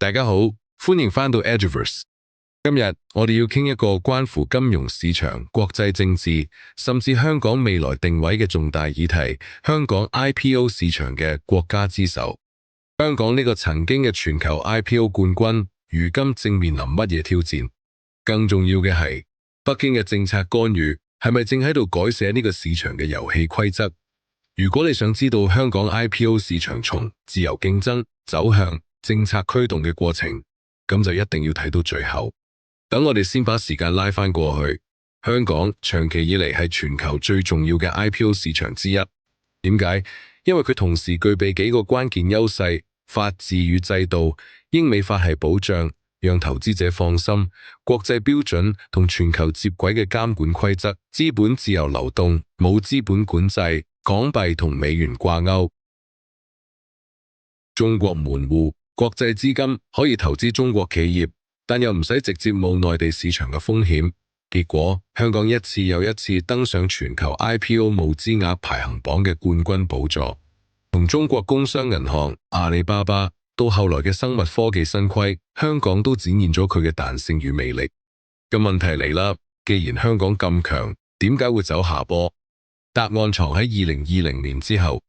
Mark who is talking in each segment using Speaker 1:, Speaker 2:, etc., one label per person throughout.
Speaker 1: 大家好，歡迎返到 Edgeverse。今日我哋要傾一個關乎金融市場、國際政治，甚至香港未來定位嘅重大議題——香港 IPO 市場嘅國家之首。香港呢個曾經嘅全球 IPO 冠軍，如今正面臨乜嘢挑戰？更重要嘅係，北京嘅政策干預係咪正喺度改寫呢個市場嘅遊戲規則？如果你想知道香港 IPO 市場從自由競爭走向政策驅動嘅過程，咁就一定要睇到最後。等我哋先把時間拉返過去，香港長期以嚟係全球最重要嘅 IPO 市場之一。點解？因為佢同時具備幾個關鍵優勢：法治與制度、英美法系保障，讓投資者放心；國際標準同全球接軌嘅監管規則；資本自由流動，冇資本管制；港幣同美元掛鈎；中國門戶，國際資金可以投資中國企業，但又唔使直接冒內地市場嘅風險。結果，香港一次又一次登上全球 IPO 募資額排行榜嘅冠軍寶座。從中國工商銀行、阿里巴巴到後來嘅生物科技新規，香港都展現咗佢嘅彈性與魅力。咁問題嚟啦，既然香港咁強，點解會走下坡？答案藏喺2020年之後，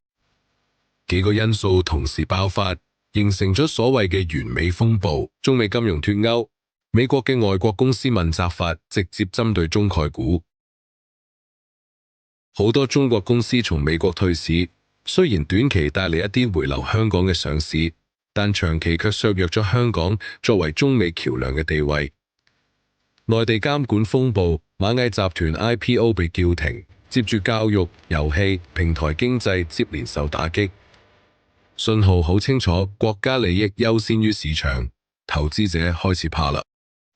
Speaker 1: 幾個因素同時爆發，形成咗所謂嘅完美風暴。中美金融脫鈎，美國嘅外國公司問責法直接針對中概股，好多中國公司從美國退市，雖然短期帶嚟一啲回流香港嘅上市，但長期卻削弱咗香港作為中美橋樑嘅地位。內地監管風暴，螞蟻集團 IPO 被叫停，接住教育、遊戲、平台經濟接連受打擊。信號好清楚，國家利益優先於市場，投資者開始怕啦。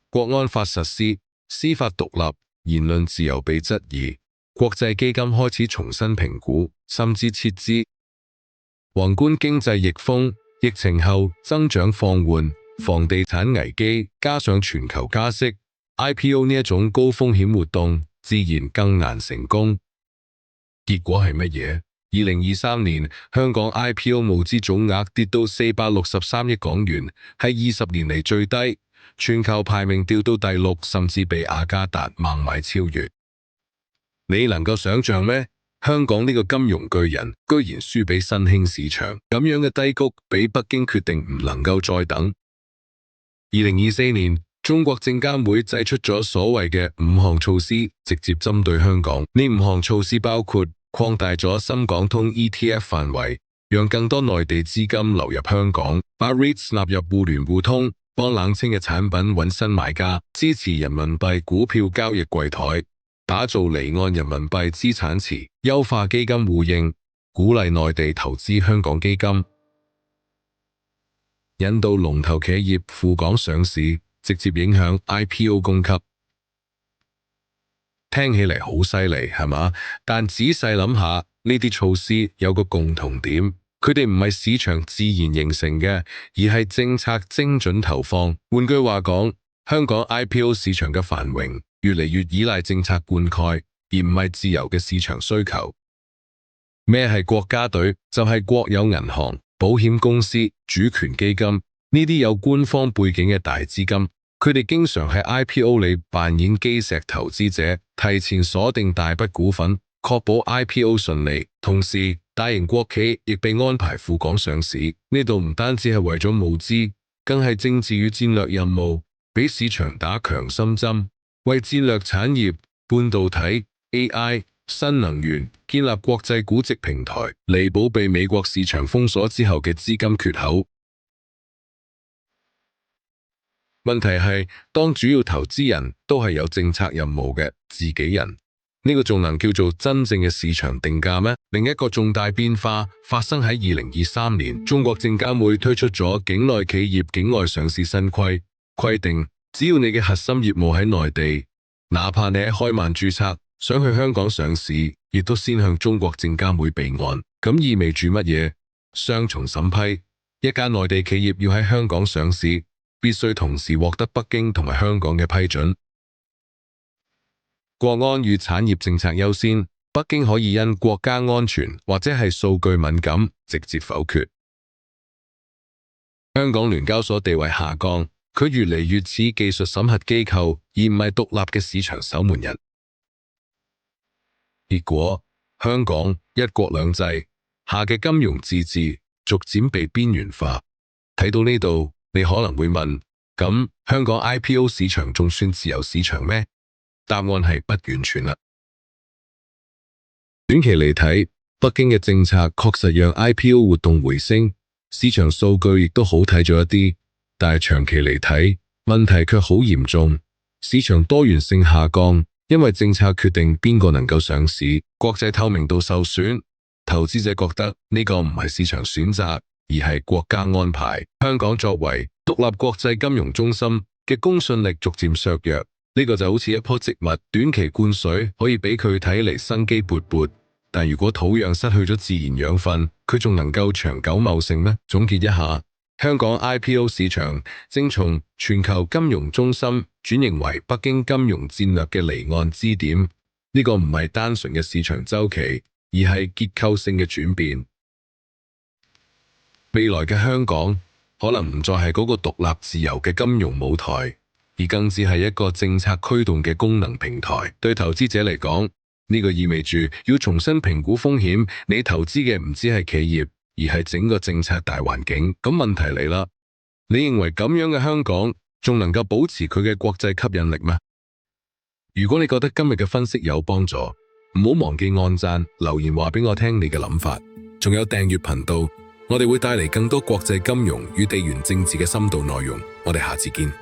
Speaker 1: 國安法實施，司法獨立、言論自由被質疑，國際基金開始重新評估，甚至撤資。宏觀經濟逆風，疫情後增長放緩，房地產危機，加上全球加息，IPO 呢一種高風險活動自然更難成功。結果係乜嘢？2023年香港 IPO 募資總額跌到463億港元，係20年嚟最低，全球排名掉到第6，甚至被雅加達孟買超越。你能夠想象咩？香港呢個金融巨人居然輸俾新興市場，咁樣嘅低谷俾北京決定唔能夠再等。2024年，中國證監會祭出咗所謂嘅5項措施，直接針對香港。呢5項措施包括擴大咗深港通 ETF 範圍，讓更多內地資金流入香港；把 REITs 納入互聯互通，幫冷清嘅產品揾新買家；支持人民幣股票交易櫃台，打造離岸人民幣資產池；優化基金互認，鼓勵內地投資香港基金；引導龍頭企業赴港上市，直接影響 IPO 供給。聽起嚟好犀利，係嘛？但仔細諗下，呢啲措施有個共同點，佢哋唔係市場自然形成嘅，而係政策精準投放。換句話講，香港 IPO 市場嘅繁榮越嚟越依賴政策灌溉，而唔係自由嘅市場需求。咩係國家隊？就係國有銀行、保險公司、主權基金呢啲有官方背景嘅大資金。佢哋經常喺 IPO 裏扮演基石投資者，提前鎖定大筆股份，確保 IPO 順利。同時，大型國企亦被安排赴港上市，呢度唔單止係為咗募資，更係政治與戰略任務，俾市場打強心針，為戰略產業、半導體、AI、新能源建立國際估值平台，彌補被美國市場封鎖之後嘅資金缺口。問題係，當主要投資人都係有政策任務嘅自己人，呢個仲能叫做真正嘅市場定價咩？另一個重大變化發生喺2023年，中國證監會推出咗境內企業境外上市新規，規定只要你嘅核心業務喺內地，哪怕你喺開曼註冊，想去香港上市，亦都先向中國證監會備案。咁意味住乜嘢？雙重審批，一間內地企業要喺香港上市，必須同時獲得北京同埋香港嘅批准。國安與產業政策優先，北京可以因國家安全或者係數據敏感直接否決。香港聯交所地位下降，佢越嚟越似技術審核機構，而唔係獨立嘅市場守門人。結果，香港一國兩制下嘅金融自治逐漸被邊緣化。睇到呢度，你可能會問：咁香港 IPO 市場仲算自由市場咩？答案係不完全啦。短期嚟睇，北京嘅政策確實讓 IPO 活動回升，市場數據亦都好睇咗一啲。但係長期嚟睇，問題卻好嚴重，市場多元性下降，因為政策決定邊個能夠上市，國際透明度受損，投資者覺得呢個唔係市場選擇，而係國家安排。香港作為獨立國際金融中心嘅公信力逐漸削弱，呢個就好似一棵植物，短期灌水可以俾佢睇嚟生機勃勃，但如果土壤失去咗自然養分，佢仲能夠長久茂盛咩？總結一下，香港 IPO 市場正從全球金融中心轉型為北京金融戰略嘅離岸支點。呢個唔係單純嘅市場週期，而係結構性嘅轉變。未來嘅香港可能唔再係嗰個獨立自由嘅金融舞台，而更只係一個政策驅動嘅功能平台。對投資者嚟講，呢個意味住要重新評估風險。你投資嘅唔只係企業，而係整個政策大環境。咁問題嚟啦，你認為咁樣嘅香港仲能夠保持佢嘅國際吸引力嗎？如果你覺得今日嘅分析有幫助，唔好忘記按讚、留言話俾我聽你嘅諗法，仲有訂閱頻道，我哋會帶嚟更多國際金融與地緣政治嘅深度內容。我哋下次見。